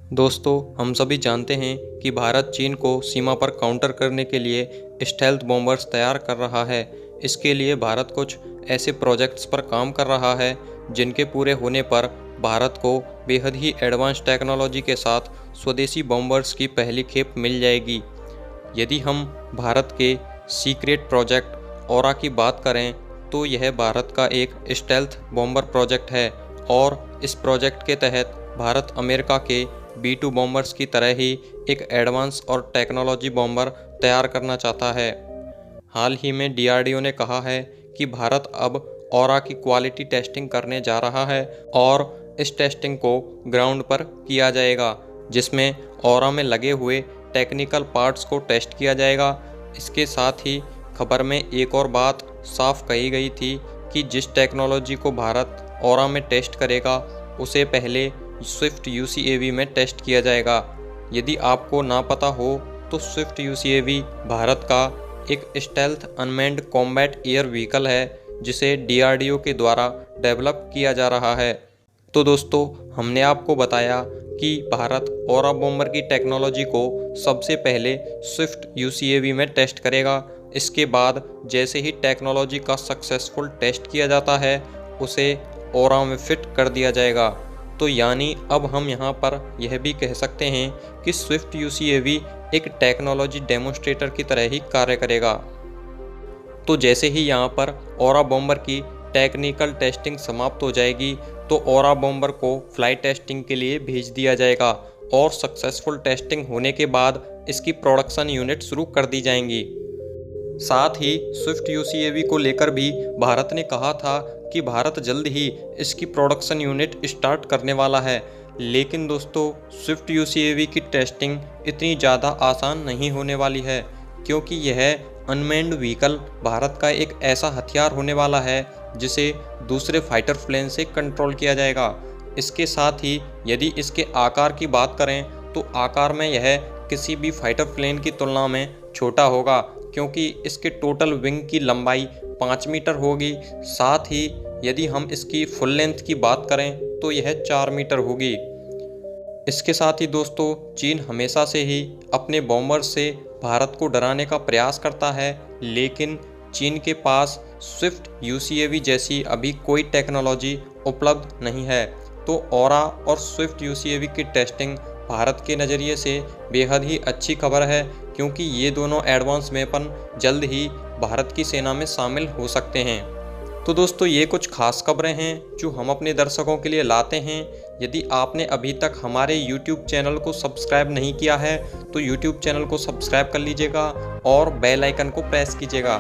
दोस्तों, हम सभी जानते हैं कि भारत चीन को सीमा पर काउंटर करने के लिए स्टेल्थ बॉम्बर्स तैयार कर रहा है। इसके लिए भारत कुछ ऐसे प्रोजेक्ट्स पर काम कर रहा है जिनके पूरे होने पर भारत को बेहद ही एडवांस टेक्नोलॉजी के साथ स्वदेशी बॉम्बर्स की पहली खेप मिल जाएगी। यदि हम भारत के सीक्रेट प्रोजेक्ट ऑरा की बात करें तो यह भारत का एक स्टेल्थ बॉम्बर प्रोजेक्ट है और इस प्रोजेक्ट के तहत भारत अमेरिका के B-2 बॉम्बर्स की तरह ही एक एडवांस और टेक्नोलॉजी बॉम्बर तैयार करना चाहता है। हाल ही में DRDO ने कहा है कि भारत अब ऑरा की क्वालिटी टेस्टिंग करने जा रहा है और इस टेस्टिंग को ग्राउंड पर किया जाएगा, जिसमें ऑरा में लगे हुए टेक्निकल पार्ट्स को टेस्ट किया जाएगा। इसके साथ ही खबर में एक और बात साफ कही गई थी कि जिस टेक्नोलॉजी को भारत ऑरा में टेस्ट करेगा उसे पहले स्विफ्ट UCAV में टेस्ट किया जाएगा। यदि आपको ना पता हो तो स्विफ्ट UCAV भारत का एक stealth unmanned combat air vehicle है जिसे DRDO के द्वारा डेवलप किया जा रहा है। तो दोस्तों, हमने आपको बताया कि भारत ऑरा बॉम्बर की टेक्नोलॉजी को सबसे पहले स्विफ्ट UCAV में टेस्ट करेगा। इसके बाद जैसे ही टेक्नोलॉजी का सक्सेसफुल टेस्ट किया जाता है उसे ऑरा में फिट कर दिया जाएगा। तो यानी अब हम यहाँ पर यह भी कह सकते हैं कि स्विफ्ट UCAV एक टेक्नोलॉजी डेमोन्स्ट्रेटर की तरह ही कार्य करेगा। तो जैसे ही यहाँ पर ऑरा बॉम्बर की टेक्निकल टेस्टिंग समाप्त हो जाएगी तो ऑरा बॉम्बर को फ्लाइट टेस्टिंग के लिए भेज दिया जाएगा और सक्सेसफुल टेस्टिंग होने के बाद इसकी प्रोडक्शन यूनिट शुरू कर दी जाएंगी। साथ ही स्विफ्ट UCAV को लेकर भी भारत ने कहा था कि भारत जल्द ही इसकी प्रोडक्शन यूनिट स्टार्ट करने वाला है। लेकिन दोस्तों, स्विफ्ट UCAV की टेस्टिंग इतनी ज़्यादा आसान नहीं होने वाली है, क्योंकि यह अनमैन्ड व्हीकल भारत का एक ऐसा हथियार होने वाला है जिसे दूसरे फाइटर प्लेन से कंट्रोल किया जाएगा। इसके साथ ही यदि इसके आकार की बात करें तो आकार में यह किसी भी फाइटर प्लेन की तुलना में छोटा होगा, क्योंकि इसके टोटल विंग की लंबाई 5 मीटर होगी। साथ ही यदि हम इसकी फुल लेंथ की बात करें तो यह 4 मीटर होगी। इसके साथ ही दोस्तों, चीन हमेशा से ही अपने बॉम्बर से भारत को डराने का प्रयास करता है, लेकिन चीन के पास स्विफ्ट UCAV जैसी अभी कोई टेक्नोलॉजी उपलब्ध नहीं है। तो ऑरा और स्विफ्ट UCAV की टेस्टिंग भारत के नज़रिए से बेहद ही अच्छी खबर है, क्योंकि ये दोनों एडवांस वेपन जल्द ही भारत की सेना में शामिल हो सकते हैं। तो दोस्तों, ये कुछ खास खबरें हैं जो हम अपने दर्शकों के लिए लाते हैं। यदि आपने अभी तक हमारे YouTube चैनल को सब्सक्राइब नहीं किया है तो YouTube चैनल को सब्सक्राइब कर लीजिएगा और बेल आइकन को प्रेस कीजिएगा।